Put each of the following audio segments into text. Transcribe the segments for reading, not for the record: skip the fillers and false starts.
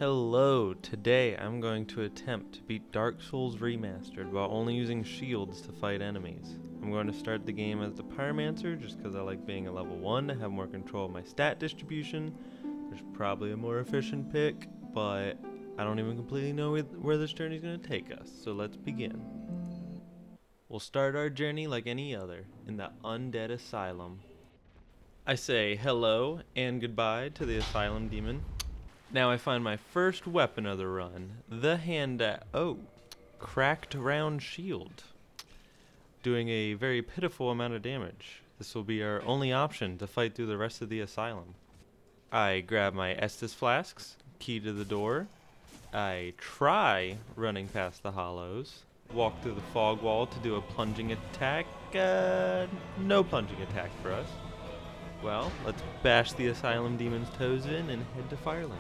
Hello, today I'm going to attempt to beat Dark Souls Remastered while only using shields to fight enemies. I'm going to start the game as the Pyromancer just because I like being a level 1 to have more control of my stat distribution. There's probably a more efficient pick, but I don't even completely know where this journey is going to take us, so let's begin. We'll start our journey like any other, in the Undead Asylum. I say hello and goodbye to the Asylum Demon. Now I find my first weapon of the run, the cracked round shield, doing a very pitiful amount of damage. This will be our only option to fight through the rest of the asylum. I grab my Estus flasks, key to the door. I try running past the hollows, walk through the fog wall to do a plunging attack. No plunging attack for us. Well, let's bash the asylum demon's toes in and head to Firelink.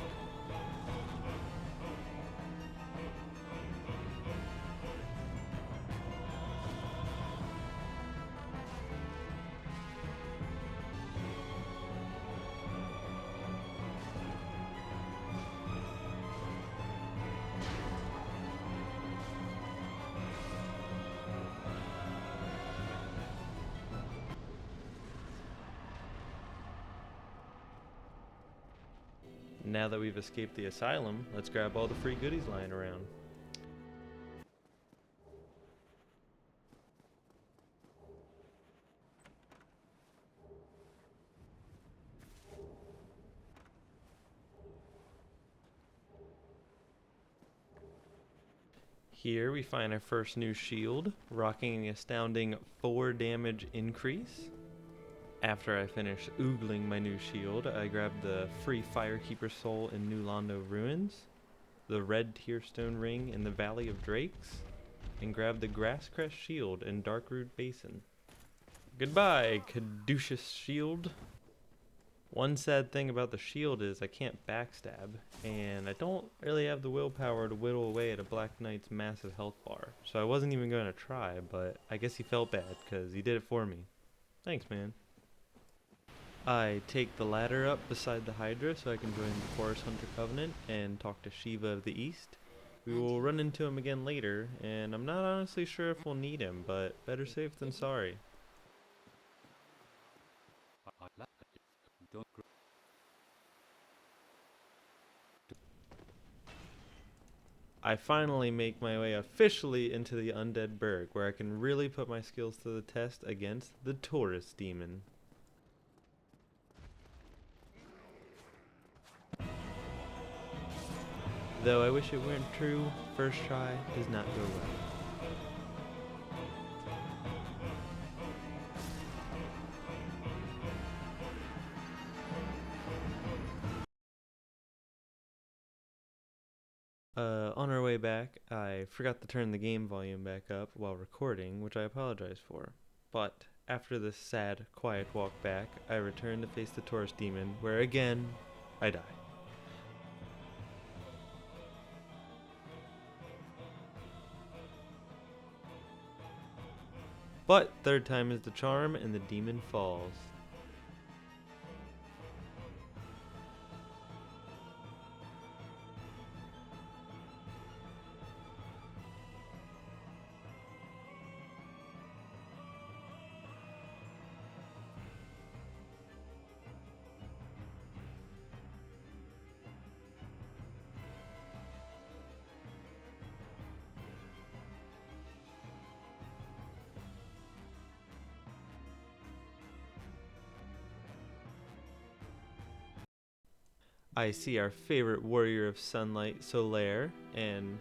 Now that we've escaped the asylum, let's grab all the free goodies lying around. Here we find our first new shield, rocking an astounding 4 damage increase. After I finish oogling my new shield, I grab the free Firekeeper Soul in New Londo Ruins, the red Tearstone Ring in the Valley of Drakes, and grab the Grasscrest Shield in Darkroot Basin. Goodbye, caduceus shield. One sad thing about the shield is I can't backstab, and I don't really have the willpower to whittle away at a Black Knight's massive health bar, so I wasn't even going to try, but I guess he felt bad, because he did it for me. Thanks, man. I take the ladder up beside the Hydra so I can join the Forest Hunter Covenant and talk to Shiva of the East. We will run into him again later, and I'm not honestly sure if we'll need him, but better safe than sorry. I finally make my way officially into the Undead Burg, where I can really put my skills to the test against the Taurus Demon. Though I wish it weren't true, first try does not go well. On our way back, I forgot to turn the game volume back up while recording, which I apologize for. But after this sad, quiet walk back, I return to face the Taurus Demon, where again, I die. But third time is the charm, and the demon falls. I see our favorite warrior of sunlight, Solaire, and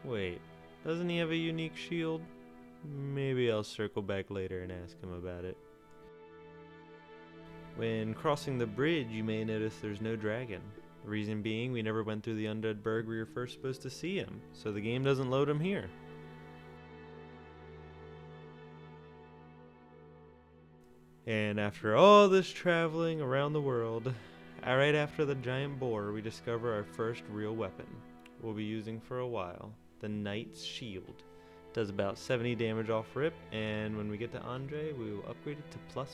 wait, doesn't he have a unique shield? Maybe I'll circle back later and ask him about it. When crossing the bridge, you may notice there's no dragon. The reason being, we never went through the Undead Burg we were first supposed to see him, so the game doesn't load him here. And after all this traveling around the world, right after the giant boar, we discover our first real weapon. We'll be using for a while, the Knight's Shield. Does about 70 damage off rip, and when we get to Andre, we will upgrade it to +5.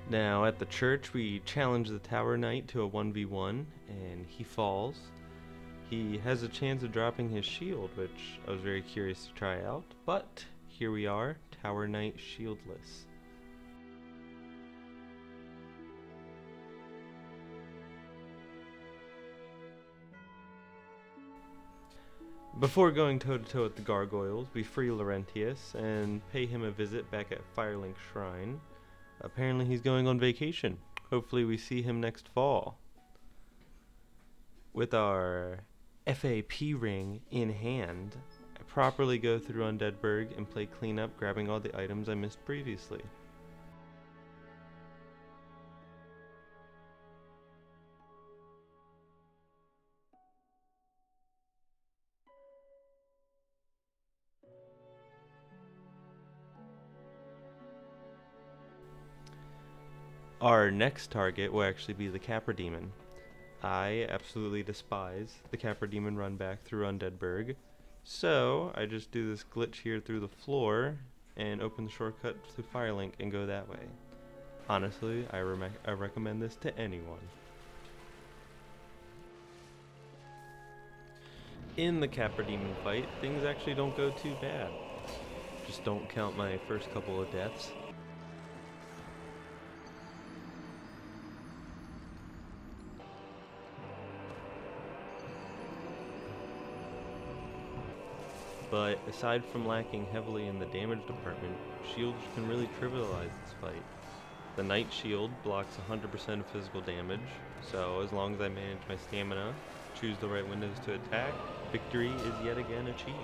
Now, at the church, we challenge the Tower Knight to a 1v1, and he falls. He has a chance of dropping his shield, which I was very curious to try out, but here we are, Tower Knight shieldless. Before going toe-to-toe with the gargoyles, we free Laurentius and pay him a visit back at Firelink Shrine. Apparently he's going on vacation. Hopefully we see him next fall. With our FAP ring in hand, I properly go through Undeadburg and play cleanup, grabbing all the items I missed previously. Our next target will actually be the Capra Demon. I absolutely despise the Capra Demon run back through Undeadburg, so I just do this glitch here through the floor and open the shortcut to Firelink and go that way. Honestly, I recommend this to anyone. In the Capra Demon fight, things actually don't go too bad. Just don't count my first couple of deaths. But aside from lacking heavily in the damage department, shields can really trivialize this fight. The Knight Shield blocks 100% of physical damage, so as long as I manage my stamina, choose the right windows to attack, victory is yet again achieved.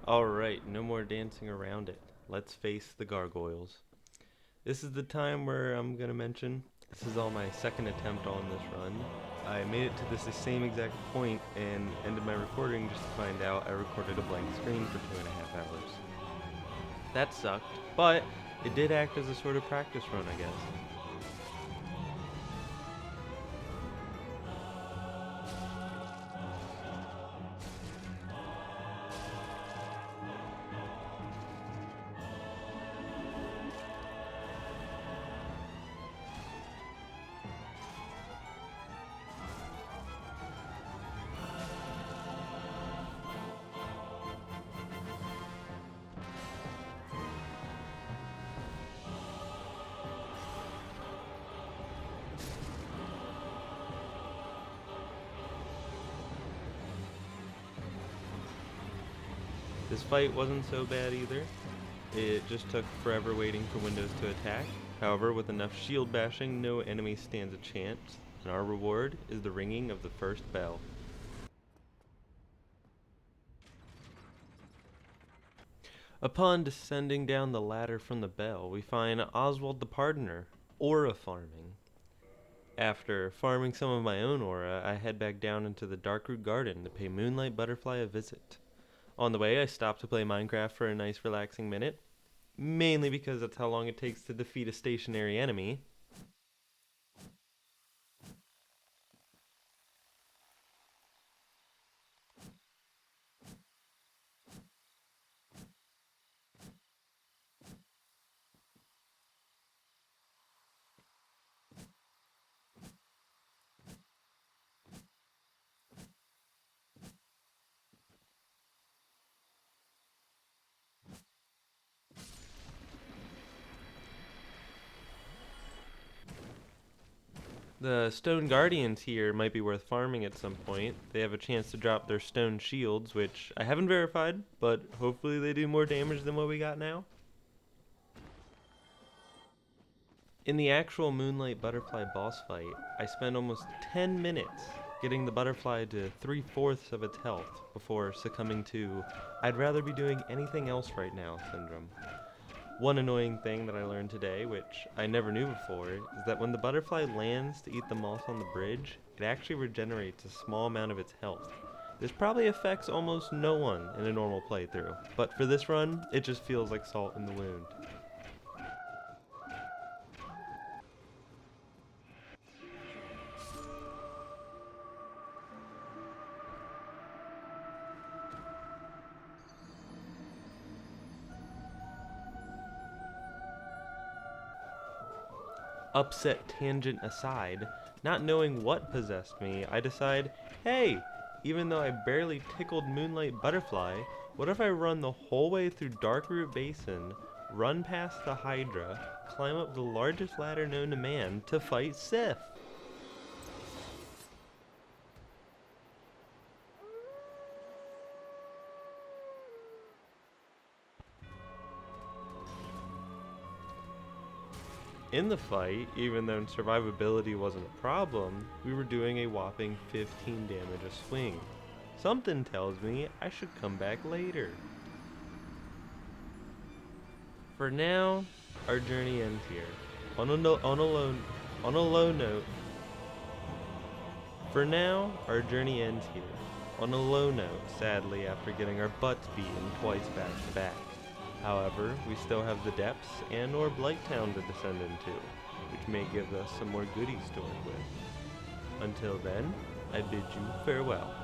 Alright, no more dancing around it. Let's face the gargoyles. This is the time where I'm gonna mention, this is all my second attempt on this run. I made it to this same exact point and ended my recording just to find out I recorded a blank screen for 2.5 hours. That sucked, but it did act as a sort of practice run, I guess. This fight wasn't so bad either. It just took forever waiting for windows to attack. However, with enough shield bashing, no enemy stands a chance, and our reward is the ringing of the first bell. Upon descending down the ladder from the bell, we find Oswald the Pardoner, aura farming. After farming some of my own aura, I head back down into the Darkroot Garden to pay Moonlight Butterfly a visit. On the way, I stopped to play Minecraft for a nice relaxing minute, mainly because that's how long it takes to defeat a stationary enemy. The Stone Guardians here might be worth farming at some point. They have a chance to drop their stone shields, which I haven't verified, but hopefully they do more damage than what we got now. In the actual Moonlight Butterfly boss fight, I spent almost 10 minutes getting the butterfly to 3/4 of its health before succumbing to "I'd rather be doing anything else right now" syndrome. One annoying thing that I learned today, which I never knew before, is that when the butterfly lands to eat the moss on the bridge, it actually regenerates a small amount of its health. This probably affects almost no one in a normal playthrough, but for this run, it just feels like salt in the wound. Upset tangent aside, not knowing what possessed me, I decide, hey, even though I barely tickled Moonlight Butterfly, what if I run the whole way through Darkroot Basin, run past the Hydra, climb up the largest ladder known to man to fight Sif? In the fight, even though survivability wasn't a problem, we were doing a whopping 15 damage a swing. Something tells me I should come back later. For now, our journey ends here. On a low note. For now, our journey ends here. On a low note, sadly, after getting our butts beaten twice back to back. However, we still have the depths and or Blighttown to descend into, which may give us some more goodies to work with. Until then, I bid you farewell.